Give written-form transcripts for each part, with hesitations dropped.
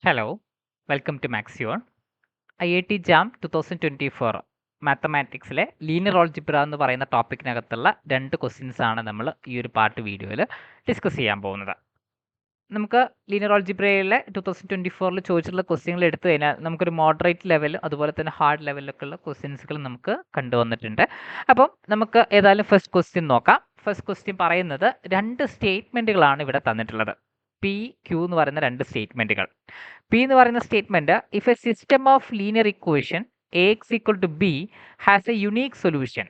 Hello, welcome to Maxion. IIT JAM 2024 മാത്തമാറ്റിക്സിലെ linear algebra എന്ന് പറയുന്ന ടോപ്പിക്കിനകത്തുള്ള 2 ക്വസ്റ്റ്യൻസ് ആണ് നമ്മൾ ഈ ഒരു പാർട്ട് വീഡിയോയിൽ ഡിസ്കസ് ചെയ്യാൻ പോകുന്നത്. നമുക്ക് ലീനിയർ ഓൾജിബ്രയിലെ 2024 ചോദിച്ചിട്ടുള്ള ക്വസ്റ്റ്യനുകൾ എടുത്തു കഴിഞ്ഞാൽ നമുക്കൊരു മോഡറേറ്റ് ലെവൽ അതുപോലെ തന്നെ ഹാർഡ് ലെവലിലൊക്കെ ഉള്ള ക്വസ്റ്റ്യൻസുകൾ നമുക്ക് കണ്ടുവന്നിട്ടുണ്ട്. അപ്പം നമുക്ക് ഏതായാലും ഫസ്റ്റ് ക്വസ്റ്റ്യൻ നോക്കാം. ഫസ്റ്റ് ക്വസ്റ്റ്യൻ പറയുന്നത് 2 സ്റ്റേറ്റ്മെൻറ്റുകളാണ് ഇവിടെ തന്നിട്ടുള്ളത്. പി ക്യൂ എന്ന് പറയുന്ന 2 സ്റ്റേറ്റ്മെൻറ്റുകൾ. പി എന്ന് പറയുന്ന statement if a system of linear equation A X equal to B has a unique solution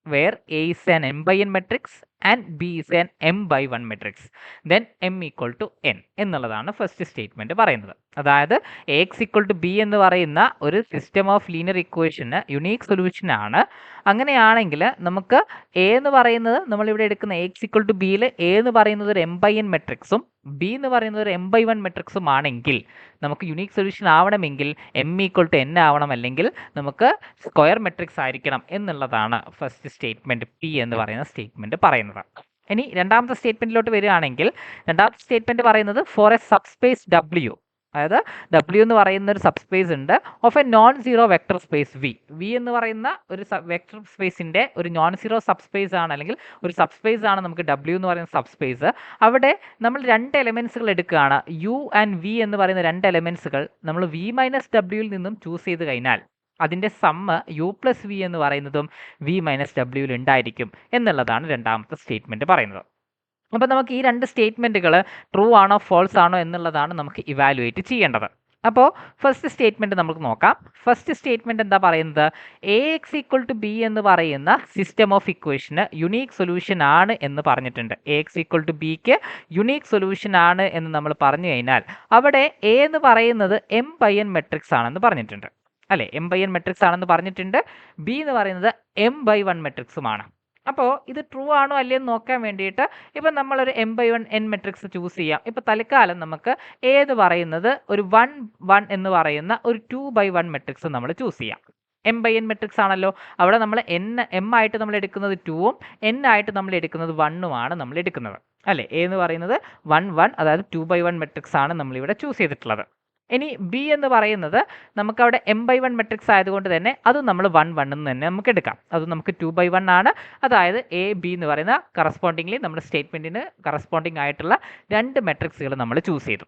where A is an m by n matrix and B is an m by 1 matrix then m equal to n എന്നുള്ളതാണ് first statement പറയുന്നത്. അതായത് A X equal to B എന്ന് പറയുന്ന ഒരു system of linear ഇക്വേഷന് unique solution ആണ്. അങ്ങനെയാണെങ്കിൽ നമുക്ക് എ എന്ന് പറയുന്നത് നമ്മളിവിടെ എടുക്കുന്ന എ എക്സ് ഈക്വൽ ടു ബിയിൽ എ എന്ന് പറയുന്നത് ഒരു m by n മെട്രിക്സും ബി എന്ന് പറയുന്നത് ഒരു m by 1 മെട്രിക്സും ആണെങ്കിൽ നമുക്ക് യുണീക് സൊല്യൂഷൻ ആവണമെങ്കിൽ m ഈക്വൽ ടു n ആവണം, അല്ലെങ്കിൽ നമുക്ക് സ്ക്വയർ മെട്രിക്സ് ആയിരിക്കണം എന്നുള്ളതാണ് ഫസ്റ്റ് സ്റ്റേറ്റ്മെന്റ് പി എന്ന് പറയുന്ന സ്റ്റേറ്റ്മെന്റ് പറയുന്നത്. ഇനി രണ്ടാമത്തെ സ്റ്റേറ്റ്മെന്റിലോട്ട് വരികയാണെങ്കിൽ രണ്ടാമത്തെ സ്റ്റേറ്റ്മെന്റ് പറയുന്നത് ഫോർ എ സബ്സ്പേസ് ഡബ്ല്യു, അതായത് ഡബ്ല്യു എന്ന് പറയുന്ന ഒരു സബ്സ്പേസ് ഉണ്ട് of a non zero vector space V. V എന്ന് പറയുന്ന ഒരു വെക്ടർ സ്പേസിന്റെ ഒരു നോൺ സീറോ സബ്സ്പേസ് ആണ്, അല്ലെങ്കിൽ ഒരു സബ്സ്പേസ് ആണ് നമുക്ക് ഡബ്ല്യു എന്ന് പറയുന്ന സബ്സ്പേസ്. അവിടെ നമ്മൾ 2 എലമെന്റ്സുകൾ എടുക്കുകയാണ്. യു ആൻഡ് വി എന്ന് പറയുന്ന 2 എലമെന്റ്സുകൾ നമ്മൾ വി മൈനസ് ഡബ്ല്യുവിൽ നിന്നും ചൂസ് ചെയ്ത് കഴിഞ്ഞാൽ അതിൻ്റെ സമ്മ് യു പ്ലസ് വി എന്ന് പറയുന്നതും വി മൈനസ് ഡബ്ല്യുവിൽ ഉണ്ടായിരിക്കും എന്നുള്ളതാണ് രണ്ടാമത്തെ സ്റ്റേറ്റ്മെന്റ് പറയുന്നത്. അപ്പോൾ നമുക്ക് ഈ 2 സ്റ്റേറ്റ്മെൻറ്റുകൾ ട്രൂ ആണോ ഫോൾസ് ആണോ എന്നുള്ളതാണ് നമുക്ക് ഇവാലുവേറ്റ് ചെയ്യേണ്ടത്. അപ്പോൾ ഫസ്റ്റ് സ്റ്റേറ്റ്മെൻറ്റ് നമുക്ക് നോക്കാം. ഫസ്റ്റ് സ്റ്റേറ്റ്മെൻറ്റ് എന്താ പറയുന്നത്? A X equal to B എന്ന് പറയുന്ന സിസ്റ്റം ഓഫ് ഇക്വേഷന് യുണീക് സൊല്യൂഷൻ ആണ് എന്ന് പറഞ്ഞിട്ടുണ്ട്. എ എക്സ് ഈക്വൽ ടു ബിക്ക് യുണീക് സൊല്യൂഷൻ ആണ് എന്ന് നമ്മൾ പറഞ്ഞു കഴിഞ്ഞാൽ അവിടെ എ എന്ന് പറയുന്നത് m by n മെട്രിക്സ് ആണെന്ന് പറഞ്ഞിട്ടുണ്ട്, അല്ലേ? m by n മെട്രിക്സ് ആണെന്ന് പറഞ്ഞിട്ടുണ്ട്. ബി എന്ന് പറയുന്നത് m by 1 മെട്രിക്സുമാണ്. അപ്പോൾ ഇത് ട്രൂ ആണോ അല്ലയോ എന്ന് നോക്കാൻ വേണ്ടിയിട്ട് ഇപ്പം നമ്മളൊരു m by 1 n matrix choose ചെയ്യാം. ഇപ്പോൾ തൽക്കാലം നമുക്ക് ഏത് പറയുന്നത് ഒരു 1 1 എന്ന് പറയുന്ന ഒരു 2 by 1 മെട്രിക്സ് നമ്മൾ ചൂസ് ചെയ്യാം. m by n മെട്രിക്സ് ആണല്ലോ. അവിടെ നമ്മൾ m ആയിട്ട് നമ്മൾ എടുക്കുന്നത് 2ഉം n ആയിട്ട് നമ്മൾ എടുക്കുന്നത് 1ഉമാണ് നമ്മൾ എടുക്കുന്നത്, അല്ലേ? എ എന്ന് പറയുന്നത് 1 1, അതായത് 2 by 1 മെട്രിക്സ് ആണ് നമ്മളിവിടെ ചൂസ് ചെയ്തിട്ടുള്ളത്. ഇനി ബി എന്ന് പറയുന്നത് നമുക്കവിടെ m by 1 മെട്രിക്സ് ആയതുകൊണ്ട് തന്നെ അത് നമ്മൾ 1 1 എന്ന് തന്നെ നമുക്ക് എടുക്കാം. അത് നമുക്ക് 2 by 1 ആണ്. അതായത് എ ബി എന്ന് പറയുന്ന കറസ്പോണ്ടിങ്ലി നമ്മുടെ സ്റ്റേറ്റ്മെൻറ്റിന് കറസ്പോണ്ടിങ് ആയിട്ടുള്ള 2 മെട്രിക്സുകൾ നമ്മൾ ചൂസ് ചെയ്തു.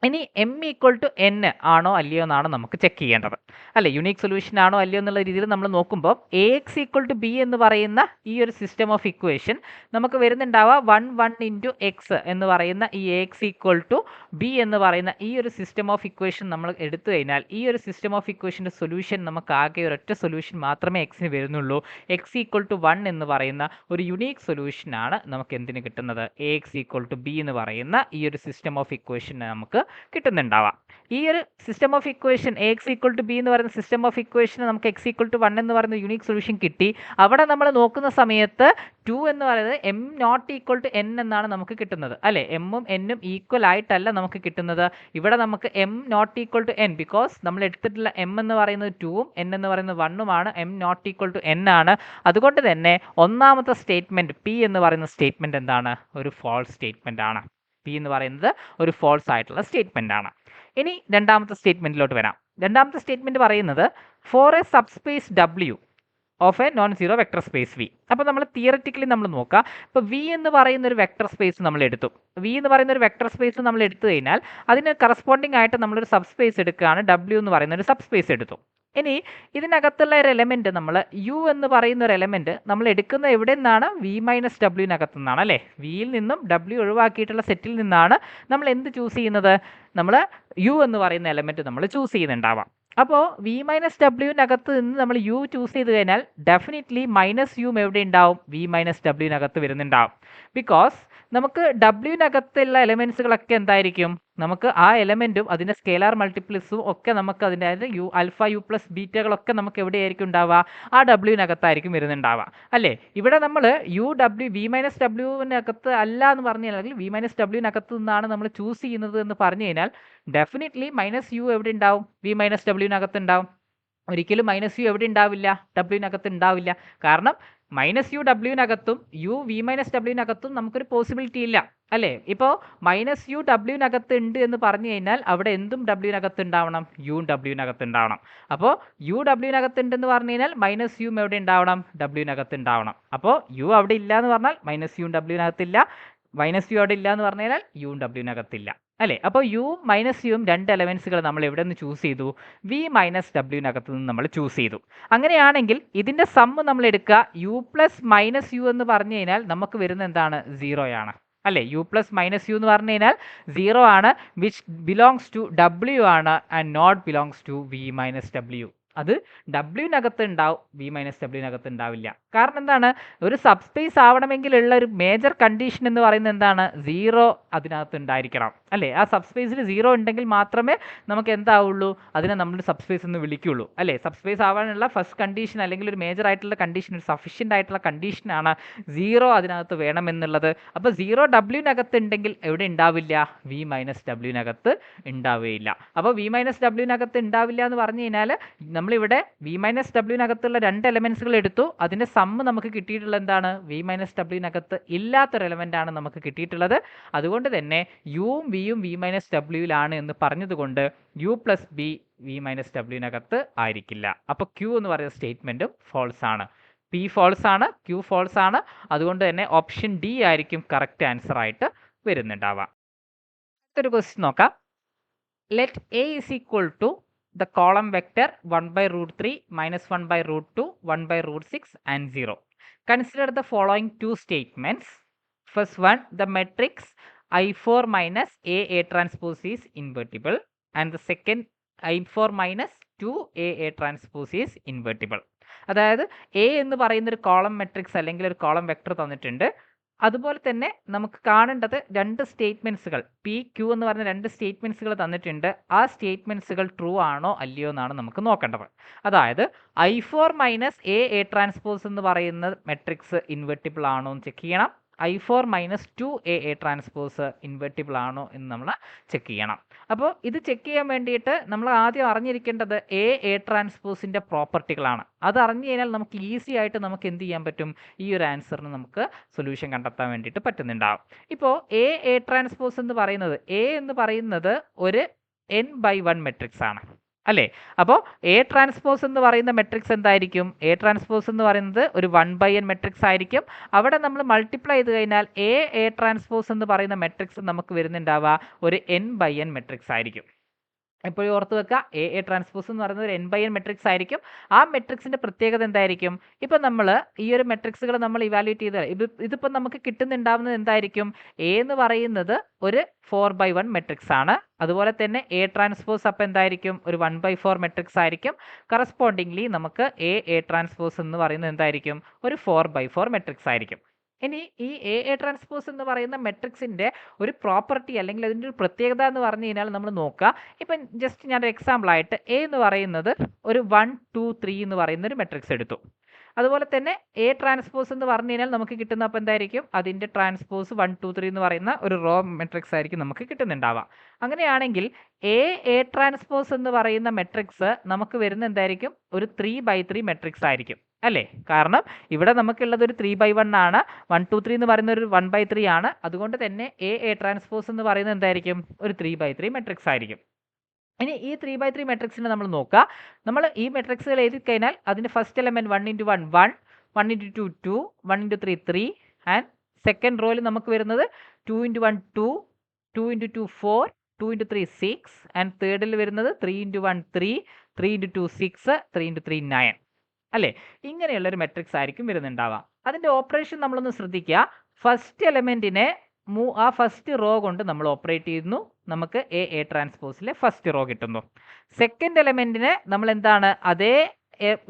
ഇനി m ഈക്വൽ ടു n ആണോ അല്ലയോ എന്നാണ് നമുക്ക് ചെക്ക് ചെയ്യേണ്ടത്, അല്ലേ? യുണീക് സൊല്യൂഷൻ ആണോ അല്ലയോ എന്നുള്ള രീതിയിൽ നമ്മൾ നോക്കുമ്പോൾ A X equal to B എന്ന് പറയുന്ന ഈ ഒരു സിസ്റ്റം ഓഫ് ഇക്വേഷൻ നമുക്ക് വരുന്നുണ്ടാവുക 1 1 ഇൻറ്റു എക്സ് എന്ന് പറയുന്ന ഈ A X equal to B എന്ന് പറയുന്ന ഈ ഒരു സിസ്റ്റം ഓഫ് ഇക്വേഷൻ നമ്മൾ എടുത്തു കഴിഞ്ഞാൽ ഈ ഒരു സിസ്റ്റം ഓഫ് ഇക്വേഷൻ്റെ സൊല്യൂഷൻ നമുക്ക് ആകെ ഒരൊറ്റ സൊല്യൂഷൻ മാത്രമേ എക്സിന് വരുന്നുള്ളൂ. എക്സ് ഈക്വൽ ടു 1 എന്ന് പറയുന്ന ഒരു യുണീക് സൊല്യൂഷനാണ് നമുക്ക് എന്തിന് കിട്ടുന്നത്? A X equal to B എന്ന് പറയുന്ന ഈ ഒരു സിസ്റ്റം ഓഫ് ഇക്വേഷൻ നമുക്ക് കിട്ടുന്നുണ്ടാവാം. ഈ ഒരു system of equation A X equal to B എന്ന് പറയുന്ന സിസ്റ്റം ഓഫ് ഇക്വേഷന് നമുക്ക് എക്സ് ഈക്വൽ ടു 1 എന്ന് പറയുന്ന യുണീക് സൊല്യൂഷൻ കിട്ടി. അവിടെ നമ്മൾ നോക്കുന്ന സമയത്ത് 2 എന്ന് പറയുന്നത് m not equal to n എന്നാണ് നമുക്ക് കിട്ടുന്നത്, അല്ലേ? എമ്മും എന്നും ഈക്വൽ ആയിട്ടല്ല നമുക്ക് കിട്ടുന്നത്. ഇവിടെ നമുക്ക് m not equal to n, because നമ്മൾ എടുത്തിട്ടുള്ള m എന്ന് പറയുന്നത് 2ഉം n എന്ന് പറയുന്നത് 1ഉമാണ്. m not equal to n ആണ്. അതുകൊണ്ട് തന്നെ ഒന്നാമത്തെ സ്റ്റേറ്റ്മെൻറ്റ് പി എന്ന് പറയുന്ന സ്റ്റേറ്റ്മെൻറ്റ് എന്താണ്? ഒരു ഫോൾസ് സ്റ്റേറ്റ്മെൻ്റ് ആണ്. പി എന്ന് പറയുന്നത് ഒരു ഫോൾസ് ആയിട്ടുള്ള സ്റ്റേറ്റ്മെൻ്റ് ആണ്. ഇനി രണ്ടാമത്തെ സ്റ്റേറ്റ്മെൻറ്റിലോട്ട് വരാം. രണ്ടാമത്തെ സ്റ്റേറ്റ്മെൻറ്റ് പറയുന്നത് for a subspace W of a non zero vector space V. അപ്പോൾ നമ്മൾ തിയററ്റിക്കലി നമ്മൾ നോക്കുക. ഇപ്പോൾ വി എന്ന് പറയുന്ന ഒരു വെക്ടർ സ്പേസ് നമ്മൾ എടുത്തു. വി എന്ന് പറയുന്ന ഒരു വെക്ടർ സ്പേസ് നമ്മൾ എടുത്തു കഴിഞ്ഞാൽ അതിന് കറസ്പോണ്ടിങ് ആയിട്ട് നമ്മളൊരു സബ് സ്പേസ് എടുക്കുകയാണ്. ഡബ്ല്യു എന്ന് പറയുന്ന ഒരു സബ് സ്പേസ് എടുത്തു. ഇനി ഇതിനകത്തുള്ള ഒരു എലമെൻറ്റ് നമ്മൾ യു എന്ന് പറയുന്ന ഒരു എലമെൻറ്റ് നമ്മൾ എടുക്കുന്ന എവിടെ നിന്നാണ്? വി മൈനസ് ഡബ്ല്യുവിനകത്തു നിന്നാണ്, അല്ലേ? വിയിൽ നിന്നും ഡബ്ല്യു ഒഴിവാക്കിയിട്ടുള്ള സെറ്റിൽ നിന്നാണ് നമ്മൾ എന്ത് ചൂസ് ചെയ്യുന്നത്? നമ്മൾ യു എന്ന് പറയുന്ന എലമെൻറ്റ് നമ്മൾ ചൂസ് ചെയ്യുന്നുണ്ടാവാം. അപ്പോൾ വി മൈനസ് ഡബ്ല്യുവിനകത്ത് നിന്ന് നമ്മൾ യു ചൂസ് ചെയ്ത് കഴിഞ്ഞാൽ ഡെഫിനറ്റ്ലി മൈനസ് യും എവിടെ ഉണ്ടാവും? വി മൈനസ് ഡബ്ല്യുവിനകത്ത് വരുന്നുണ്ടാവും. ബിക്കോസ് നമുക്ക് ഡബ്ല്യുവിനകത്തുള്ള എലമെൻസുകളൊക്കെ എന്തായിരിക്കും? നമുക്ക് ആ എലമെൻറ്റും അതിൻ്റെ സ്കെയിലാർ മൾട്ടിപ്ലിക്സും ഒക്കെ നമുക്ക് അതിൻ്റെ അതായത് യു ആൽഫ യു പ്ലസ് ബീറ്റകളൊക്കെ നമുക്ക് എവിടെയായിരിക്കും ഉണ്ടാവുക? ആ ഡബ്ല്യുവിനകത്തായിരിക്കും വരുന്നുണ്ടാവുക, അല്ലേ? ഇവിടെ നമ്മൾ യു ഡബ്ല്യു വി മൈനസ് ഡബ്ല്യുവിനകത്ത് അല്ല എന്ന് പറഞ്ഞു കഴിഞ്ഞാൽ വി മൈനസ് ഡബ്ല്യുവിനകത്ത് നിന്നാണ് നമ്മൾ ചൂസ് ചെയ്യുന്നത് എന്ന് പറഞ്ഞു കഴിഞ്ഞാൽ ഡെഫിനറ്റ്ലി മൈനസ് യു എവിടെ ഉണ്ടാവും? വി മൈനസ് ഡബ്ല്യുവിനകത്ത് ഉണ്ടാവും. ഒരിക്കലും മൈനസ് യു എവിടെ ഉണ്ടാവില്ല? ഡബ്ല്യുവിനകത്ത് ഉണ്ടാവില്ല. കാരണം മൈനസ് യു ഡബ്ല്യുവിനകത്തും യു വി മൈനസ് ഡബ്ല്യുവിനകത്തും നമുക്കൊരു പോസിബിലിറ്റി ഇല്ല അല്ലേ? ഇപ്പോൾ മൈനസ് യു ഡബ്ല്യുവിനകത്ത് ഉണ്ട് എന്ന് പറഞ്ഞു കഴിഞ്ഞാൽ അവിടെ എന്തും ഡബ്ല്യുവിനകത്ത് ഉണ്ടാവണം, യുവും ഡബ്ല്യുവിനകത്ത് ഉണ്ടാവണം. അപ്പോൾ യു ഡബ്ല്യുവിനകത്ത് ഉണ്ടെന്ന് പറഞ്ഞു കഴിഞ്ഞാൽ മൈനസ് യുവും എവിടെ ഉണ്ടാവണം, ഡബ്ല്യുവിനകത്ത് ഉണ്ടാവണം. അപ്പോൾ യു അവിടെ ഇല്ല എന്ന് പറഞ്ഞാൽ മൈനസ് യുവും ഡബ്ല്യുവിനകത്തില്ല, മൈനസ് യു അവിടെ ഇല്ല എന്ന് പറഞ്ഞു കഴിഞ്ഞാൽ യുവും ഡബ്ല്യുവിനകത്തില്ല അല്ലേ? അപ്പോൾ യു മൈനസ് യുവും രണ്ട് എലമെൻസുകൾ നമ്മൾ എവിടെ നിന്ന് ചൂസ് ചെയ്തു, വി മൈനസ് ഡബ്ല്യുവിനകത്ത് നിന്ന് നമ്മൾ ചൂസ് ചെയ്തു. അങ്ങനെയാണെങ്കിൽ ഇതിൻ്റെ സമ്മ് നമ്മൾ എടുക്കുക, യു പ്ലസ് മൈനസ് യു എന്ന് പറഞ്ഞു കഴിഞ്ഞാൽ നമുക്ക് വരുന്ന എന്താണ്, 0 ആണ് അല്ലേ? യു പ്ലസ് മൈനസ് യു എന്ന് പറഞ്ഞു കഴിഞ്ഞാൽ 0 ആണ്, വിച്ച് ബിലോങ്സ് ടു ഡബ്ല്യു ആണ് and not belongs to V minus W. അത് ഡബ്ല്യുവിനകത്ത് ഉണ്ടാവും, വി മൈനസ് ഡബ്ല്യുവിനകത്ത് ഉണ്ടാവില്ല. കാരണം എന്താണ്, ഒരു സബ്സ്പേസ് ആവണമെങ്കിലുള്ള ഒരു മേജർ കണ്ടീഷൻ എന്ന് പറയുന്നത് എന്താണ്, 0 അതിനകത്ത് ഉണ്ടായിരിക്കണം അല്ലേ? ആ സബ്സ്പേസിൽ 0 ഉണ്ടെങ്കിൽ മാത്രമേ നമുക്ക് എന്താവുള്ളൂ, അതിനെ നമ്മൾ സബ്സ്പേസ് എന്ന് വിളിക്കുകയുള്ളൂ അല്ലേ? സബ്സ്പേസ് ആവാനുള്ള ഫസ്റ്റ് കണ്ടീഷൻ അല്ലെങ്കിൽ ഒരു മേജർ ആയിട്ടുള്ള കണ്ടീഷൻ, ഒരു സഫീഷ്യൻ്റ് ആയിട്ടുള്ള കണ്ടീഷനാണ് 0 അതിനകത്ത് വേണമെന്നുള്ളത്. അപ്പോൾ 0 ഡബ്ല്യുവിനകത്ത് ഉണ്ടെങ്കിൽ എവിടെ ഉണ്ടാവില്ല, വി മൈനസ് ഡബ്ല്യുവിനകത്ത് ഉണ്ടാവുകയില്ല. അപ്പോൾ വി മൈനസ് ഡബ്ല്യുവിനകത്ത് ഉണ്ടാവില്ല എന്ന് പറഞ്ഞു കഴിഞ്ഞാൽ നമ്മളിവിടെ വി മൈനസ് ഡബ്ല്യുവിനകത്തുള്ള രണ്ട് എലമെൻസുകൾ എടുത്തു, അതിൻ്റെ സമ്മ് നമുക്ക് കിട്ടിയിട്ടുള്ളത് എന്താണ്, വി മൈനസ് ഡബ്ല്യുവിനകത്ത് ഇല്ലാത്തൊരു എലമെൻ്റ് ആണ് നമുക്ക് കിട്ടിയിട്ടുള്ളത്. അതുകൊണ്ട് തന്നെ യുവും വിയും വി മൈനസ് ഡബ്ല്യുവിലാണ് എന്ന് പറഞ്ഞതുകൊണ്ട് U plus B V minus ഡബ്ല്യുവിനകത്ത് ആയിരിക്കില്ല. അപ്പോൾ ക്യൂ എന്ന് പറയുന്ന സ്റ്റേറ്റ്മെൻറ്റും ഫോൾസ് ആണ്. പി ഫോൾസ് ആണ്, ക്യൂ ഫോൾസ് ആണ്. അതുകൊണ്ട് തന്നെ ഓപ്ഷൻ ഡി ആയിരിക്കും കറക്റ്റ് ആൻസർ ആയിട്ട് വരുന്നുണ്ടാവുക. അടുത്തൊരു ക്വസ്റ്റ്യൻ നോക്കാം. Let A is equal to the column vector 1 by root 3 minus 1 by root 2 1 by root 6 and 0. Consider the following two statements. First one, the matrix I4 minus A transpose is invertible, and the second I4 minus 2 A transpose is invertible. അതായത് A എന്ന് പറയുന്ന ഒരു column matrix അല്ലെങ്കിൽ ഒരു column vector തന്നിട്ടുണ്ട്. അതുപോലെ തന്നെ നമുക്ക് കാണേണ്ടത് രണ്ട് സ്റ്റേറ്റ്മെൻറ്റ്സുകൾ, പി ക്യൂ എന്ന് പറഞ്ഞ രണ്ട് സ്റ്റേറ്റ്മെൻറ്റ്സുകൾ തന്നിട്ടുണ്ട്. ആ സ്റ്റേറ്റ്മെൻറ്റ്സുകൾ ട്രൂ ആണോ അല്ലയോ എന്നാണ് നമുക്ക് നോക്കേണ്ടത്. അതായത് I4 മൈനസ് എ ട്രാൻസ്പോസ് എന്ന് പറയുന്ന മെട്രിക്സ് ഇൻവെർട്ടിബിൾ ആണോ എന്ന് ചെക്ക് ചെയ്യണം. I4 മൈനസ് 2 ട്രാൻസ്പോസ് ഇൻവെർട്ടിബിൾ ആണോ എന്ന് നമ്മൾ ചെക്ക് ചെയ്യണം. അപ്പോൾ ഇത് ചെക്ക് ചെയ്യാൻ വേണ്ടിയിട്ട് നമ്മൾ ആദ്യം അറിഞ്ഞിരിക്കേണ്ടത് എ ട്രാൻസ്പോസിൻ്റെ പ്രോപ്പർട്ടികളാണ്. അത് അറിഞ്ഞു കഴിഞ്ഞാൽ നമുക്ക് ഈസി ആയിട്ട് നമുക്ക് എന്ത് ചെയ്യാൻ പറ്റും, ഈ ഒരു ആൻസറിന് നമുക്ക് സൊല്യൂഷൻ കണ്ടെത്താൻ വേണ്ടിയിട്ട് പറ്റുന്നുണ്ടാവും. ഇപ്പോൾ എ ട്രാൻസ്പോസ് എന്ന് പറയുന്നത് ഒരു n/1 മെട്രിക്സ് ആണ് അല്ലേ? അപ്പോൾ എ ട്രാൻസ്പോസ് എന്ന് പറയുന്ന മെട്രിക്സ് എന്തായിരിക്കും, എ ട്രാൻസ്പോസ് എന്ന് പറയുന്നത് ഒരു 1/n മെട്രിക്സ് ആയിരിക്കും. അവിടെ നമ്മൾ മൾട്ടിപ്ലൈ ചെയ്ത് കഴിഞ്ഞാൽ എ ട്രാൻസ്പോസ് എന്ന് പറയുന്ന മെട്രിക്സ് നമുക്ക് വരുന്നുണ്ടാവുക ഒരു n/n മെട്രിക്സ് ആയിരിക്കും. എപ്പോഴും ഓർത്ത് വെക്കുക, എ ട്രാൻസ്പോസ് എന്ന് പറയുന്നത് ഒരു n/n മെട്രിക്സ് ആയിരിക്കും. ആ മെട്രിക്സിൻ്റെ പ്രത്യേകത എന്തായിരിക്കും, ഇപ്പം നമ്മൾ ഈ ഒരു മെട്രിക്സുകൾ നമ്മൾ ഇവാലുവേറ്റ് ചെയ്താൽ ഇതിപ്പോൾ നമുക്ക് കിട്ടുന്നുണ്ടാവുന്നത് എന്തായിരിക്കും, എ എന്ന് പറയുന്നത് ഒരു 4/1 മെട്രിക്സ് ആണ്. അതുപോലെ തന്നെ എ ട്രാൻസ്പോസ് അപ്പം എന്തായിരിക്കും, ഒരു 1/4 മെട്രിക്സ് ആയിരിക്കും. കറസ്പോണ്ടിങ്ലി നമുക്ക് എ ട്രാൻസ്പോസ് എന്ന് പറയുന്നത് എന്തായിരിക്കും, ഒരു 4/4 മെട്രിക്സ് ആയിരിക്കും. ഇനി ഈ എ ട്രാൻസ്പോസ് എന്ന് പറയുന്ന മെട്രിക്സിൻ്റെ ഒരു പ്രോപ്പർട്ടി അല്ലെങ്കിൽ അതിൻ്റെ ഒരു പ്രത്യേകത എന്ന് പറഞ്ഞു കഴിഞ്ഞാൽ നമ്മൾ നോക്കുക. ഇപ്പം ജസ്റ്റ് ഞാനൊരു എക്സാമ്പിളായിട്ട് എ എന്ന് പറയുന്നത് ഒരു 1 2 3 എന്ന് പറയുന്ന ഒരു മെട്രിക്സ് എടുത്തു. അതുപോലെ തന്നെ എ ട്രാൻസ്പോസ് എന്ന് പറഞ്ഞു കഴിഞ്ഞാൽ നമുക്ക് കിട്ടുന്ന അപ്പം എന്തായിരിക്കും, അതിൻ്റെ ട്രാൻസ്പോസ് 1 2 3 എന്ന് പറയുന്ന ഒരു റോ മെട്രിക്സ് ആയിരിക്കും നമുക്ക് കിട്ടുന്നുണ്ടാവുക. അങ്ങനെയാണെങ്കിൽ എ ട്രാൻസ്പോസ് എന്ന് പറയുന്ന മെട്രിക്സ് നമുക്ക് വരുന്ന എന്തായിരിക്കും, ഒരു 3/3 മെട്രിക്സ് ആയിരിക്കും അല്ലേ? കാരണം ഇവിടെ നമുക്കുള്ളത് ഒരു 3/1 ആണ്, 1 2 3 എന്ന് പറയുന്ന ഒരു 1/3 ആണ്. അതുകൊണ്ട് തന്നെ എ ട്രാൻസ്പോസ് എന്ന് പറയുന്നത് എന്തായിരിക്കും, ഒരു 3/3 മെട്രിക്സ് ആയിരിക്കും. ഇനി ഈ 3/3 മെട്രിക്സിനെ നമ്മൾ നോക്കുക. നമ്മൾ ഈ മെട്രിക്സുകൾ എഴുതി കഴിഞ്ഞാൽ അതിൻ്റെ ഫസ്റ്റ് എലമെൻറ്റ് 1 × 1 1, 1 × 2 2, 1 × 3 3 ആൻഡ് സെക്കൻഡ് റോയിൽ നമുക്ക് വരുന്നത് 2 × 1 2, 2 × 2 4, 2 × 3 6 ആൻഡ് തേർഡിൽ വരുന്നത് 3 × 1 3, 3 × 2 6, 3 × 3 9 അല്ലേ? ഇങ്ങനെയുള്ളൊരു മെട്രിക്സ് ആയിരിക്കും വരുന്നുണ്ടാവുക. അതിൻ്റെ ഓപ്പറേഷൻ നമ്മളൊന്ന് ശ്രദ്ധിക്കുക. ഫസ്റ്റ് എലമെൻറ്റിനെ ആ ഫസ്റ്റ് റോ കൊണ്ട് നമ്മൾ ഓപ്പറേറ്റ് ചെയ്യുന്നു, നമുക്ക് എ ട്രാൻസ്പോസിലെ ഫസ്റ്റ് റോ കിട്ടുന്നു. സെക്കൻഡ് എലമെൻറ്റിനെ നമ്മൾ എന്താണ്, അതേ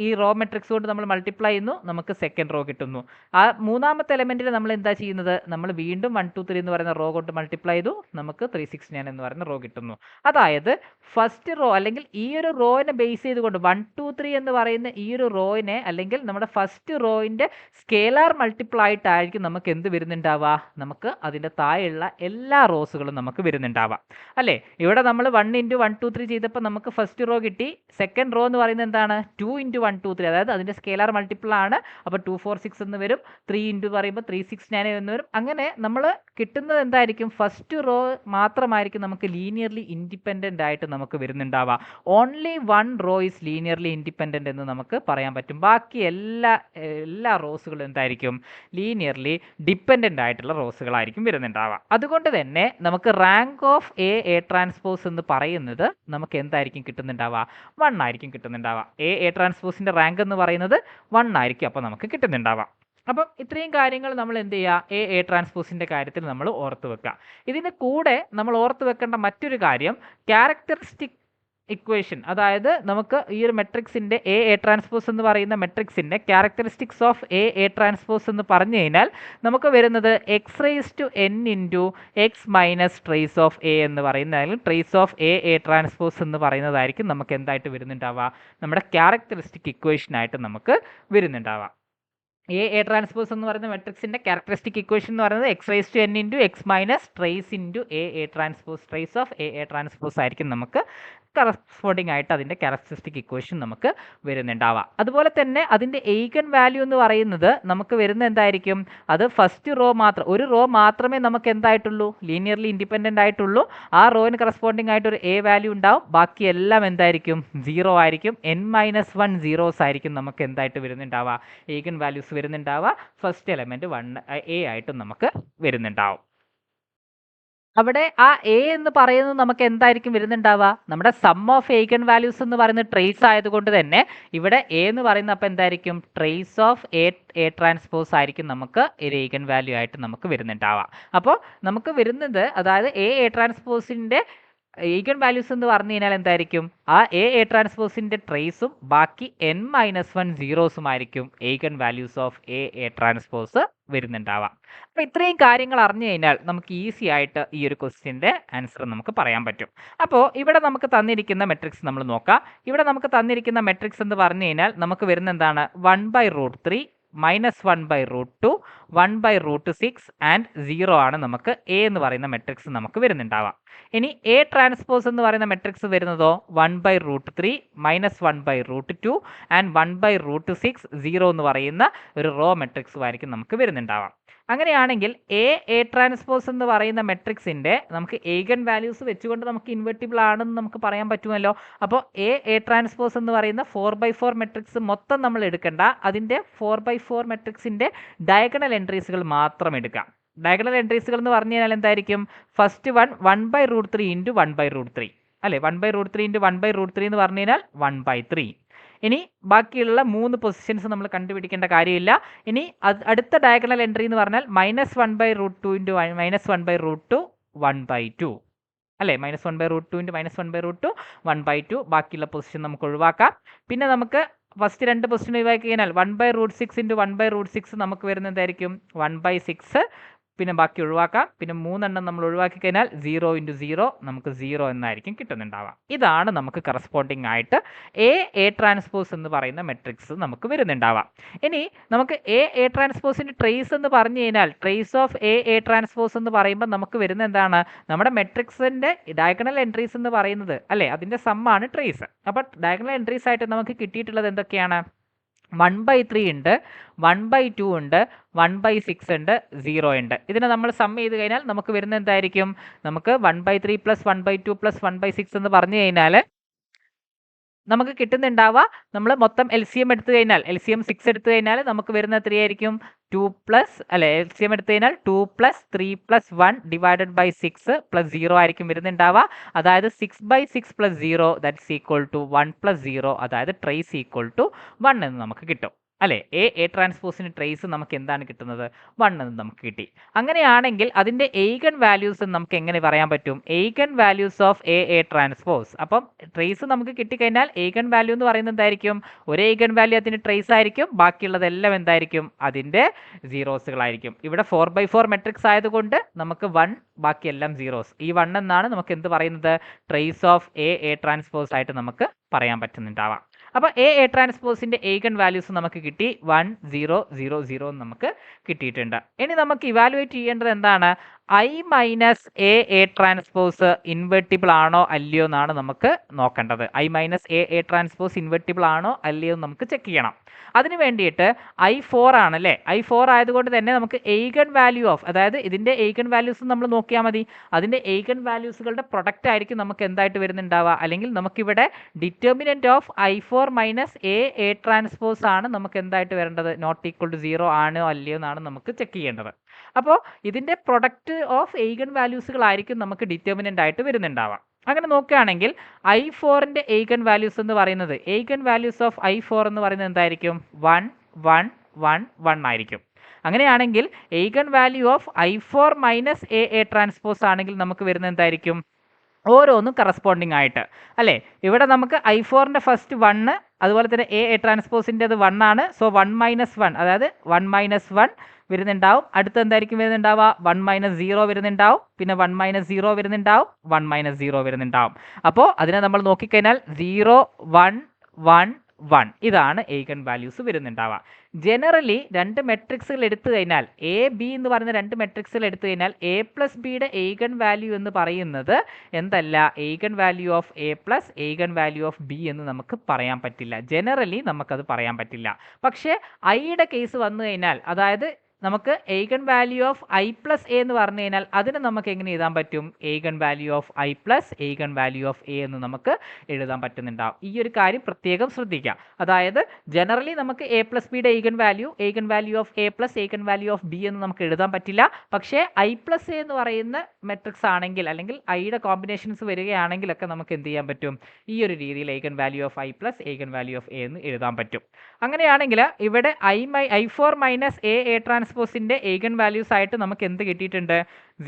ഈ റോ മെട്രിക്സ് കൊണ്ട് നമ്മൾ മൾട്ടിപ്ലൈ ചെയ്യുന്നു, നമുക്ക് സെക്കൻഡ് റോ കിട്ടുന്നു. ആ മൂന്നാമത്തെ എലമെൻറ്റിൽ നമ്മൾ എന്താ ചെയ്യുന്നത്, നമ്മൾ വീണ്ടും 1 2 3 എന്ന് പറയുന്ന റോ കൊണ്ട് മൾട്ടിപ്ലൈ ചെയ്തു, നമുക്ക് 3 6 9 എന്ന് പറയുന്ന റോ കിട്ടുന്നു. അതായത് ഫസ്റ്റ് റോ അല്ലെങ്കിൽ ഈ ഒരു റോയിനെ ബേസ് ചെയ്തുകൊണ്ട് 1 2 3 എന്ന് പറയുന്ന ഈ ഒരു റോയിനെ അല്ലെങ്കിൽ നമ്മുടെ ഫസ്റ്റ് റോയിൻ്റെ സ്കേലാർ മൾട്ടിപ്പിൾ ആയിട്ടായിരിക്കും നമുക്ക് എന്ത് വരുന്നുണ്ടാവുക, നമുക്ക് അതിൻ്റെ താഴെയുള്ള എല്ലാ റോസുകളും നമുക്ക് വരുന്നുണ്ടാവുക അല്ലേ? ഇവിടെ നമ്മൾ 1 × 1 2 3 ചെയ്തപ്പോൾ നമുക്ക് ഫസ്റ്റ് റോ കിട്ടി. സെക്കൻഡ് റോ എന്ന് പറയുന്നത് എന്താണ്, 2 ഇൻറ്റു 1 2 3 അതായത് അതിൻ്റെ സ്കെയിലാർ മൾട്ടിപ്പിൾ ആണ്. അപ്പോൾ 2 4 6 എന്ന് വരും. 3 ഇൻറ്റു പറയുമ്പോൾ 3 6 9 എന്ന് വരും. അങ്ങനെ നമ്മൾ കിട്ടുന്നത് എന്തായിരിക്കും? ഫസ്റ്റ് റോ മാത്രമായിരിക്കും നമുക്ക് ലീനിയർലി ഇൻഡിപെൻഡൻ്റ് ആയിട്ട് നമുക്ക് വരുന്നുണ്ടാവുക. Only 1 row is linearly independent എന്ന് നമുക്ക് പറയാൻ പറ്റും. ബാക്കി എല്ലാ റോസുകളും എന്തായിരിക്കും? ലീനിയർലി ഡിപ്പെൻഡൻ്റ് ആയിട്ടുള്ള റോസുകളായിരിക്കും വരുന്നുണ്ടാവുക. അതുകൊണ്ട് തന്നെ നമുക്ക് റാങ്ക് ഓഫ് എ ട്രാൻസ്പോസ് എന്ന് പറയുന്നത് നമുക്ക് എന്തായിരിക്കും കിട്ടുന്നുണ്ടാവുക? 1 ആയിരിക്കും കിട്ടുന്നുണ്ടാവുക. എ ട്രാൻസ്പോസിൻ്റെ റാങ്ക് എന്ന് പറയുന്നത് 1 ആയിരിക്കും അപ്പോൾ നമുക്ക് കിട്ടുന്നുണ്ടാവുക. അപ്പം ഇത്രയും കാര്യങ്ങൾ നമ്മൾ എന്ത് ചെയ്യുക? എ ട്രാൻസ്പോസിൻ്റെ കാര്യത്തിൽ നമ്മൾ ഓർത്ത് വെക്കുക. ഇതിന് കൂടെ നമ്മൾ ഓർത്ത് വെക്കേണ്ട മറ്റൊരു കാര്യം ക്യാരക്ടറിസ്റ്റിക് ഇക്വേഷൻ, അതായത് നമുക്ക് ഈ ഒരു മെട്രിക്സിൻ്റെ എ ട്രാൻസ്പോസ് എന്ന് പറയുന്ന മെട്രിക്സിൻ്റെ ക്യാരക്ടറിസ്റ്റിക്സ് ഓഫ് എ ട്രാൻസ്പോസ് എന്ന് പറഞ്ഞു കഴിഞ്ഞാൽ നമുക്ക് വരുന്നത് x raise to n into x minus trace of A എന്ന് പറയുന്നതായാലും ട്രേസ് ഓഫ് എ ട്രാൻസ്പോസ് എന്ന് പറയുന്നതായിരിക്കും നമുക്ക് എന്തായിട്ട് വരുന്നുണ്ടാവുക? നമ്മുടെ ക്യാരക്ടറിസ്റ്റിക് ഇക്വേഷനായിട്ട് നമുക്ക് വരുന്നുണ്ടാവുക. എ ട്രാൻസ്പോസ് എന്ന് പറയുന്ന മെട്രിക്സിൻ്റെ ക്യാരക്ടറിസ്റ്റിക് ഇക്വേഷൻ എന്ന് പറയുന്നത് x raise to n into x minus trace into A transpose trace of A transpose ആയിരിക്കും നമുക്ക് കറസ്പോണ്ടിങ് ആയിട്ട് അതിൻ്റെ ക്യാരക്ടറിസ്റ്റിക് ഇക്വേഷൻ നമുക്ക് വരുന്നുണ്ടാവുക. അതുപോലെ തന്നെ അതിൻ്റെ എയ്ഗൻ വാല്യൂ എന്ന് പറയുന്നത് നമുക്ക് വരുന്ന എന്തായിരിക്കും? അത് ഫസ്റ്റ് റോ മാത്രം, ഒരു റോ മാത്രമേ നമുക്ക് എന്തായിട്ടുള്ളൂ? ലീനിയർലി ഇൻഡിപെൻഡൻ്റ് ആയിട്ടുള്ളൂ. ആ റോയിന് കറസ്പോണ്ടിങ് ആയിട്ട് ഒരു എ വാല്യൂ ഉണ്ടാവും. ബാക്കി എല്ലാം എന്തായിരിക്കും? 0 ആയിരിക്കും. n-1 സീറോസ് ആയിരിക്കും നമുക്ക് എന്തായിട്ട് വരുന്നുണ്ടാവുക? എയ്ഗൻ വാല്യൂസ് വരുന്നുണ്ടാവുക. ഫസ്റ്റ് എലമെൻറ്റ് 1 എ ആയിട്ട് നമുക്ക് വരുന്നുണ്ടാവും. അവിടെ ആ എ എന്ന് പറയുന്നത് നമുക്ക് എന്തായിരിക്കും വരുന്നുണ്ടാവുക? നമ്മുടെ സം ഓഫ് എയ്ഗൻ വാല്യൂസ് എന്ന് പറയുന്നത് ട്രേസ് ആയതുകൊണ്ട് തന്നെ ഇവിടെ എ എന്ന് പറയുന്നത് അപ്പോൾ എന്തായിരിക്കും? ട്രേസ് ഓഫ് എ ട്രാൻസ്പോസ് ആയിരിക്കും നമുക്ക് ഒരു എയ്ഗൻ വാല്യൂ ആയിട്ട് നമുക്ക് വരുന്നുണ്ടാവുക. അപ്പോൾ നമുക്ക് വരുന്നത് അതായത് എ ട്രാൻസ്പോസിൻ്റെ എയ്ഗൻ വാല്യൂസ് എന്ന് പറഞ്ഞു കഴിഞ്ഞാൽ എന്തായിരിക്കും? ആ എ ട്രാൻസ്പോസിൻ്റെ ട്രേസും ബാക്കി n-1 സീറോസുമായിരിക്കും eigen values of A transpose വരുന്നുണ്ടാവാം. അപ്പോൾ ഇത്രയും കാര്യങ്ങൾ അറിഞ്ഞു കഴിഞ്ഞാൽ നമുക്ക് ഈസി ആയിട്ട് ഈ ഒരു ക്വസ്റ്റ്യൻ്റെ ആൻസർ നമുക്ക് പറയാൻ പറ്റും. അപ്പോൾ ഇവിടെ നമുക്ക് തന്നിരിക്കുന്ന മെട്രിക്സ് നമ്മൾ നോക്കാം. ഇവിടെ നമുക്ക് തന്നിരിക്കുന്ന മെട്രിക്സ് എന്ന് പറഞ്ഞു കഴിഞ്ഞാൽ നമുക്ക് വരുന്ന എന്താണ്? 1/√3 -1/√2 1/√6 ആൻഡ് 0 ആണ് നമുക്ക് എ എന്ന് പറയുന്ന മെട്രിക്സ് നമുക്ക് വരുന്നുണ്ടാവാം. ഇനി എ ട്രാൻസ്പോസ് എന്ന് പറയുന്ന മെട്രിക്സ് വരുന്നതോ 1/√3 -1/√2 ആൻഡ് 1/√6 0 എന്ന് പറയുന്ന ഒരു റോ മെട്രിക്സും ആയിരിക്കും നമുക്ക് വരുന്നുണ്ടാവാം. അങ്ങനെയാണെങ്കിൽ എ ട്രാൻസ്പോസ് എന്ന് പറയുന്ന മെട്രിക്സിൻ്റെ നമുക്ക് എയ്ഗൻ വാല്യൂസ് വെച്ചുകൊണ്ട് നമുക്ക് ഇൻവെർട്ടിബിൾ ആണെന്ന് നമുക്ക് പറയാൻ പറ്റുമല്ലോ. അപ്പോൾ എ ട്രാൻസ്പോസ് എന്ന് പറയുന്ന 4/4 മെട്രിക്സ് മൊത്തം നമ്മൾ എടുക്കേണ്ട, അതിൻ്റെ 4/4 മെട്രിക്സിൻ്റെ ഡയഗണൽ എൻട്രീസുകൾ മാത്രം എടുക്കാം. ഡയഗണൽ എൻട്രീസുകൾ എന്ന് പറഞ്ഞു കഴിഞ്ഞാൽ എന്തായിരിക്കും? ഫസ്റ്റ് 1/√3 ഇൻറ്റു 1/√3 അല്ലേ? 1/√3 ഇൻറ്റു 1/√3 എന്ന് പറഞ്ഞു കഴിഞ്ഞാൽ 1/3. ഇനി ബാക്കിയുള്ള 3 പൊസിഷൻസ് നമ്മൾ കണ്ടുപിടിക്കേണ്ട കാര്യമില്ല. ഇനി അടുത്ത ഡയഗണൽ എൻട്രി എന്ന് പറഞ്ഞാൽ -1/√2 ഇൻറ്റു -1/√2 1/2 അല്ലേ? -1/√2 ഇൻറ്റു -1/√2 1/2. ബാക്കിയുള്ള പൊസിഷൻ നമുക്ക് ഒഴിവാക്കാം. പിന്നെ നമുക്ക് ഫസ്റ്റ് 2 പൊസിഷൻ ഒഴിവാക്കി കഴിഞ്ഞാൽ 1/√6 ഇൻറ്റു 1/√6 നമുക്ക് വരുന്നത് എന്തായിരിക്കും? 1/6. പിന്നെ ബാക്കി ഒഴിവാക്കാം. പിന്നെ 3 എണ്ണം നമ്മൾ ഒഴിവാക്കി കഴിഞ്ഞാൽ 0 ഇൻറ്റു 0 നമുക്ക് 0 എന്നായിരിക്കും കിട്ടുന്നുണ്ടാവുക. ഇതാണ് നമുക്ക് കറസ്പോണ്ടിങ് ആയിട്ട് എ ട്രാൻസ്പോസ് എന്ന് പറയുന്ന മെട്രിക്സ് നമുക്ക് വരുന്നുണ്ടാവുക. ഇനി നമുക്ക് എ ട്രാൻസ്പോസിൻ്റെ ട്രേസ് എന്ന് പറഞ്ഞു കഴിഞ്ഞാൽ ട്രേസ് ഓഫ് എ ട്രാൻസ്പോസ് എന്ന് പറയുമ്പോൾ നമുക്ക് വരുന്ന എന്താണ്? നമ്മുടെ മെട്രിക്സിൻ്റെ ഡയഗണൽ എൻട്രീസ് എന്ന് പറയുന്നത് അല്ലേ? അതിൻ്റെ സമ്മാണ് ട്രേസ്. അപ്പോൾ ഡയഗണൽ എൻട്രീസ് ആയിട്ട് നമുക്ക് കിട്ടിയിട്ടുള്ളത് എന്തൊക്കെയാണ്? 1/3 ഉണ്ട്, 1/2 ഉണ്ട്, 1/6 ഉണ്ട്, 0 ഉണ്ട്. ഇതിനെ നമ്മൾ സം ചെയ്ത് കഴിഞ്ഞാൽ നമുക്ക് വരുന്ന എന്തായിരിക്കും? നമുക്ക് 1/3 + 1/2 + 1/6 എന്ന് പറഞ്ഞു കഴിഞ്ഞാൽ നമുക്ക് കിട്ടുന്നുണ്ടാവുക. നമ്മൾ മൊത്തം LCM എടുത്തു കഴിഞ്ഞാൽ LCM 6 എടുത്തു കഴിഞ്ഞാൽ നമുക്ക് വരുന്ന എത്രയായിരിക്കും? 2 അല്ലെ? LCM എടുത്തു കഴിഞ്ഞാൽ 2 + 3 + 1 ഡിവൈഡഡ് ബൈ 6 + 0 ആയിരിക്കും വരുന്നുണ്ടാവുക. അതായത് 6/6 + 0 ദാറ്റ്സ് ഈക്വൽ ടു 1 + 0, അതായത് ട്രേസ് ഈക്വൽ ടു 1 എന്ന് നമുക്ക് കിട്ടും അല്ലേ? എ ട്രാൻസ്പോസിന് ട്രേസ് നമുക്ക് എന്താണ് കിട്ടുന്നത്? 1 എന്ന് നമുക്ക് കിട്ടി. അങ്ങനെയാണെങ്കിൽ അതിൻ്റെ എയ്ഗൻ വാല്യൂസ് നമുക്ക് എങ്ങനെ പറയാൻ പറ്റും? Eigen values of A transpose. അപ്പം ട്രേസ് നമുക്ക് കിട്ടിക്കഴിഞ്ഞാൽ എയ്ഗൻ വാല്യൂ എന്ന് പറയുന്നത് എന്തായിരിക്കും? ഒരു എയ്ഗൻ വാല്യൂ അതിന് ട്രേസ് ആയിരിക്കും. ബാക്കിയുള്ളതെല്ലാം എന്തായിരിക്കും? അതിൻ്റെ സീറോസുകളായിരിക്കും. ഇവിടെ 4/4 മെട്രിക്സ് ആയതുകൊണ്ട് നമുക്ക് 1, ബാക്കിയെല്ലാം സീറോസ്. ഈ 1 എന്നാണ് നമുക്ക് എന്ത് പറയുന്നത്? ട്രേസ് ഓഫ് എ ട്രാൻസ്പോസ് ആയിട്ട് നമുക്ക് പറയാൻ പറ്റുന്നുണ്ടാവാം. അപ്പോൾ എ ട്രാൻസ്പോസിൻ്റെ എയ്ഗൻ വാല്യൂസ് നമുക്ക് കിട്ടി 1 0 0 0 നമുക്ക് കിട്ടിയിട്ടുണ്ട്. ഇനി നമുക്ക് ഇവാലുവേറ്റ് ചെയ്യേണ്ടത് എന്താണ്? I minus A transpose invertible ആണോ അല്ലയോ എന്നാണ് നമുക്ക് നോക്കേണ്ടത്. I minus A transpose invertible ആണോ അല്ലയോ എന്ന് നമുക്ക് ചെക്ക് ചെയ്യണം. അതിന് വേണ്ടിയിട്ട് I4 ആണല്ലേ, I4 ആയതുകൊണ്ട് തന്നെ നമുക്ക് എയ്ഗൺ വാല്യൂ ഓഫ്, അതായത് ഇതിൻ്റെ എയ്ഗൺ വാല്യൂസ് നമ്മൾ നോക്കിയാൽ മതി. അതിൻ്റെ എയ്ഗൺ വാല്യൂസുകളുടെ പ്രൊഡക്റ്റ് ആയിരിക്കും നമുക്ക് എന്തായിട്ട് വരുന്നുണ്ടാവുക, അല്ലെങ്കിൽ നമുക്കിവിടെ determinant of I4 minus A transpose ആണ് നമുക്ക് എന്തായിട്ട് വരേണ്ടത്, നോട്ട് ഈക്വൽ ടു 0 ആണോ അല്ലയോ എന്നാണ് നമുക്ക് ചെക്ക് ചെയ്യേണ്ടത്. അപ്പോൾ ഇതിൻ്റെ പ്രൊഡക്റ്റ് ഓഫ് എയ്ഗൺ വാല്യൂസുകളായിരിക്കും നമുക്ക് ഡിറ്റർമിനൻ്റ് ആയിട്ട് വരുന്നുണ്ടാവാം. അങ്ങനെ നോക്കുകയാണെങ്കിൽ I4ൻ്റെ എയ്ഗൺ വാല്യൂസ് എന്ന് പറയുന്നത്, എയ്ഗൺ വാല്യൂസ് ഓഫ് I4 എന്ന് പറയുന്നത് എന്തായിരിക്കും, 1 1 1 1 ആയിരിക്കും. അങ്ങനെയാണെങ്കിൽ eigen value of I4 minus A transpose ആണെങ്കിൽ നമുക്ക് വരുന്നത് എന്തായിരിക്കും, ഓരോന്നും കറസ്പോണ്ടിങ് ആയിട്ട് അല്ലേ. ഇവിടെ നമുക്ക് I4ൻ്റെ ഫസ്റ്റ് 1, അതുപോലെ തന്നെ എ ട്രാൻസ്പോസിൻ്റെത് 1 ആണ്. സോ 1 മൈനസ് 1, അതായത് 1 മൈനസ് 1 വരുന്നുണ്ടാവും. അടുത്ത് എന്തായിരിക്കും വരുന്നുണ്ടാവുക, 1 മൈനസ് 0 വരുന്നുണ്ടാവും, പിന്നെ 1 മൈനസ് 0 വരുന്നുണ്ടാവും, 1 മൈനസ് 0 വരുന്നുണ്ടാവും. അപ്പോൾ അതിനെ നമ്മൾ നോക്കിക്കഴിഞ്ഞാൽ 0 1 1 1 ഇതാണ് എയ്ഗൺ വാല്യൂസ് വരുന്നുണ്ടാവുക. ജനറലി രണ്ട് മെട്രിക്സുകൾ എടുത്തു കഴിഞ്ഞാൽ, എ ബി എന്ന് പറയുന്ന രണ്ട് മെട്രിക്സുകൾ എടുത്തു കഴിഞ്ഞാൽ എ പ്ലസ് ബിയുടെ എയ്ഗൺ വാല്യൂ എന്ന് പറയുന്നത് എന്തല്ല, eigen value of A plus eigen value of B എന്ന് നമുക്ക് പറയാൻ പറ്റില്ല. ജനറലി നമുക്കത് പറയാൻ പറ്റില്ല. പക്ഷേ ഐയുടെ കേസ് വന്നു കഴിഞ്ഞാൽ, അതായത് നമുക്ക് eigen value of I plus A എന്ന് പറഞ്ഞു കഴിഞ്ഞാൽ അതിന് നമുക്ക് എങ്ങനെ എഴുതാൻ പറ്റും, eigen value of I plus eigen value of A എന്ന് നമുക്ക് എഴുതാൻ പറ്റുന്നുണ്ടാവും. ഈ ഒരു കാര്യം പ്രത്യേകം ശ്രദ്ധിക്കുക. അതായത് ജനറലി നമുക്ക് എ പ്ലസ് ബിയുടെ eigen value of A plus eigen value of B എന്ന് നമുക്ക് എഴുതാൻ പറ്റില്ല. പക്ഷേ ഐ പ്ലസ് എ എന്ന് പറയുന്ന മെട്രിക്സ് ആണെങ്കിൽ, അല്ലെങ്കിൽ ഐയുടെ കോമ്പിനേഷൻസ് വരികയാണെങ്കിലൊക്കെ നമുക്ക് എന്ത് ചെയ്യാൻ പറ്റും, ഈ ഒരു രീതിയിൽ eigen value of I plus eigen value of A എന്ന് എഴുതാൻ പറ്റും. അങ്ങനെയാണെങ്കിൽ ഇവിടെ I4 മൈനസ് എ ട്രാൻസ്പോസിൻ്റെ എയ്ഗൺ വാല്യൂസ് ആയിട്ട് നമുക്ക് എന്ത് കിട്ടിയിട്ടുണ്ട്,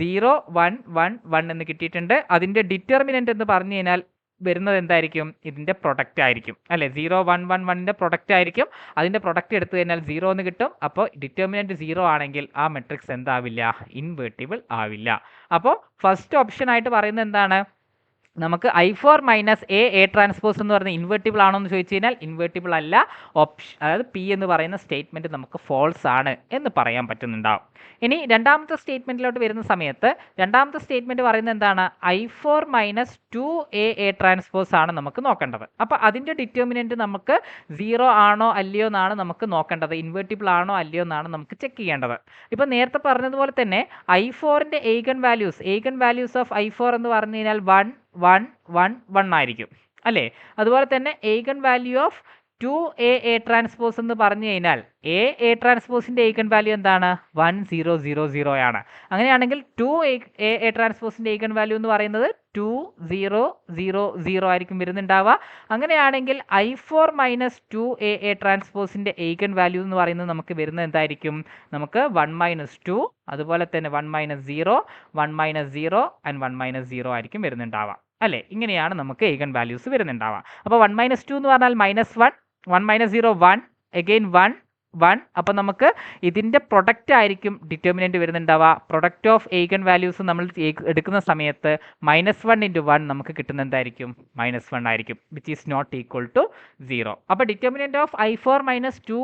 0 1 1 1 എന്ന് കിട്ടിയിട്ടുണ്ട്. അതിൻ്റെ ഡിറ്റർമിനൻ്റ് എന്ന് പറഞ്ഞു കഴിഞ്ഞാൽ വരുന്നത് എന്തായിരിക്കും, ഇതിൻ്റെ പ്രൊഡക്റ്റ് ആയിരിക്കും അല്ലേ. 0 1 1 1ൻ്റെ പ്രൊഡക്റ്റ് ആയിരിക്കും. അതിൻ്റെ പ്രൊഡക്റ്റ് എടുത്തു കഴിഞ്ഞാൽ 0 എന്ന് കിട്ടും. അപ്പോൾ ഡിറ്റർമിനൻ്റ് 0 ആണെങ്കിൽ ആ മെട്രിക്സ് എന്താവില്ല, ഇൻവേർട്ടിബിൾ ആവില്ല. അപ്പോൾ ഫസ്റ്റ് ഓപ്ഷൻ ആയിട്ട് പറയുന്നത് എന്താണ്, നമുക്ക് I4 മൈനസ് എ ട്രാൻസ്പോസ് എന്ന് പറയുന്നത് ഇൻവേർട്ടിബിൾ ആണോ എന്ന് ചോദിച്ചു കഴിഞ്ഞാൽ ഇൻവേർട്ടിബിൾ അല്ല. അതായത് പി എന്ന് പറയുന്ന സ്റ്റേറ്റ്മെൻറ്റ് നമുക്ക് ഫോൾസ് ആണ് എന്ന് പറയാൻ പറ്റുന്നുണ്ടാവും. ഇനി രണ്ടാമത്തെ സ്റ്റേറ്റ്മെൻറ്റിലോട്ട് വരുന്ന സമയത്ത് രണ്ടാമത്തെ സ്റ്റേറ്റ്മെൻറ്റ് പറയുന്നത് എന്താണ്, I4 മൈനസ് 2 എ ട്രാൻസ്പോസ് ആണ് നമുക്ക് നോക്കേണ്ടത്. അപ്പോൾ അതിൻ്റെ ഡിറ്റർമിനൻറ്റ് നമുക്ക് 0 ആണോ അല്ലയോ എന്നാണ് നമുക്ക് നോക്കേണ്ടത്, ഇൻവേർട്ടിബിൾ ആണോ അല്ലയോ എന്നാണ് നമുക്ക് ചെക്ക് ചെയ്യേണ്ടത്. ഇപ്പോൾ നേരത്തെ പറഞ്ഞതുപോലെ തന്നെ I4ൻ്റെ എയ്ഗൺ വാല്യൂസ് ഓഫ് I4 എന്ന് പറഞ്ഞു കഴിഞ്ഞാൽ 1 1 1 1 ആയിരിക്കും അല്ലേ. അതുപോലെ തന്നെ എയ്ഗൺ വാല്യൂ ഓഫ് 2 ട്രാൻസ്പോസ് എന്ന് പറഞ്ഞു കഴിഞ്ഞാൽ എ ട്രാൻസ്പോസിൻ്റെ എയ്ഗൺ വാല്യൂ എന്താണ്, 1 0 0 0 ആണ്. അങ്ങനെയാണെങ്കിൽ 2 ട്രാൻസ്പോസിൻ്റെ എയ്ഗൺ വാല്യൂ എന്ന് പറയുന്നത് 2 0 0 0 ആയിരിക്കും വരുന്നുണ്ടാവുക. അങ്ങനെയാണെങ്കിൽ I4 മൈനസ് 2 ട്രാൻസ്പോസിൻ്റെ എയ്ഗൺ വാല്യൂ എന്ന് പറയുന്നത് നമുക്ക് വരുന്നത് എന്തായിരിക്കും, നമുക്ക് 1 മൈനസ് 2, അതുപോലെ തന്നെ 1 മൈനസ് 0 1 മൈനസ് 0 ആൻഡ് 1 മൈനസ് 0 ആയിരിക്കും വരുന്നുണ്ടാവുക അല്ലേ. ഇങ്ങനെയാണ് നമുക്ക് എയ്ഗൺ വാല്യൂസ് വരുന്നുണ്ടാവുക. അപ്പോൾ 1 മൈനസ് 2 എന്ന് പറഞ്ഞാൽ മൈനസ് 1, 1 മൈനസ് 0 1, അഗെയിൻ 1 1. അപ്പോൾ നമുക്ക് ഇതിൻ്റെ പ്രൊഡക്റ്റ് ആയിരിക്കും ഡിറ്റർമിനൻ്റ് വരുന്നുണ്ടാവുക. പ്രൊഡക്റ്റ് ഓഫ് എയ്ഗൺ വാല്യൂസ് നമ്മൾ എടുക്കുന്ന സമയത്ത് -1 × 1 നമുക്ക് കിട്ടുന്ന എന്തായിരിക്കും, -1 ആയിരിക്കും, which is not equal to 0. അപ്പോൾ determinant of I4 minus 2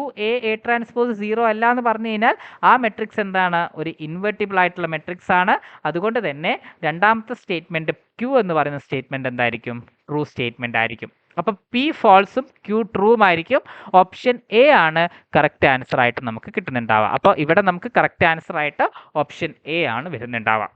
A transpose 0 അല്ല എന്ന് പറഞ്ഞു കഴിഞ്ഞാൽ ആ മെട്രിക്സ് എന്താണ്, ഒരു ഇൻവെർട്ടിബിൾ ആയിട്ടുള്ള മെട്രിക്സ് ആണ്. അതുകൊണ്ട് തന്നെ രണ്ടാമത്തെ സ്റ്റേറ്റ്മെൻറ്റ് Q എന്ന് പറയുന്ന സ്റ്റേറ്റ്മെൻറ്റ് എന്തായിരിക്കും, ട്രൂ സ്റ്റേറ്റ്മെൻറ്റ് ആയിരിക്കും. അപ്പോൾ P ഫോൾസും Q ട്രൂവും ആയിരിക്കും. ഓപ്ഷൻ എ ആണ് കറക്റ്റ് ആൻസർ ആയിട്ട് നമുക്ക് കിട്ടുന്നുണ്ടാവുക. അപ്പോൾ ഇവിടെ നമുക്ക് കറക്റ്റ് ആൻസർ ആയിട്ട് ഓപ്ഷൻ എ ആണ് വരുന്നുണ്ടാവുക.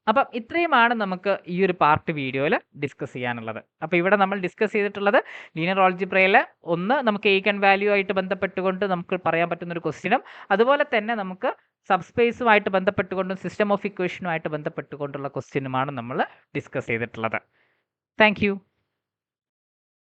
അപ്പം ഇത്രയുമാണ് നമുക്ക് ഈ ഒരു പാർട്ട് വീഡിയോയിൽ ഡിസ്കസ് ചെയ്യാനുള്ളത്. അപ്പോൾ ഇവിടെ നമ്മൾ ഡിസ്കസ് ചെയ്തിട്ടുള്ളത് ലീനിയർ ആൾജിബ്രയിൽ ഒന്ന് നമുക്ക് എയ്ഗൺ വാല്യൂ ആയിട്ട് ബന്ധപ്പെട്ടുകൊണ്ട് നമുക്ക് പറയാൻ പറ്റുന്ന ഒരു ക്വസ്റ്റ്യനും, അതുപോലെ തന്നെ നമുക്ക് സബ്സ്പേസുമായിട്ട് ബന്ധപ്പെട്ടുകൊണ്ടും സിസ്റ്റം ഓഫ് ഇക്വേഷനുമായിട്ട് ബന്ധപ്പെട്ടുകൊണ്ടുള്ള ക്വസ്റ്റ്യനുമാണ് നമ്മൾ ഡിസ്കസ് ചെയ്തിട്ടുള്ളത്. താങ്ക്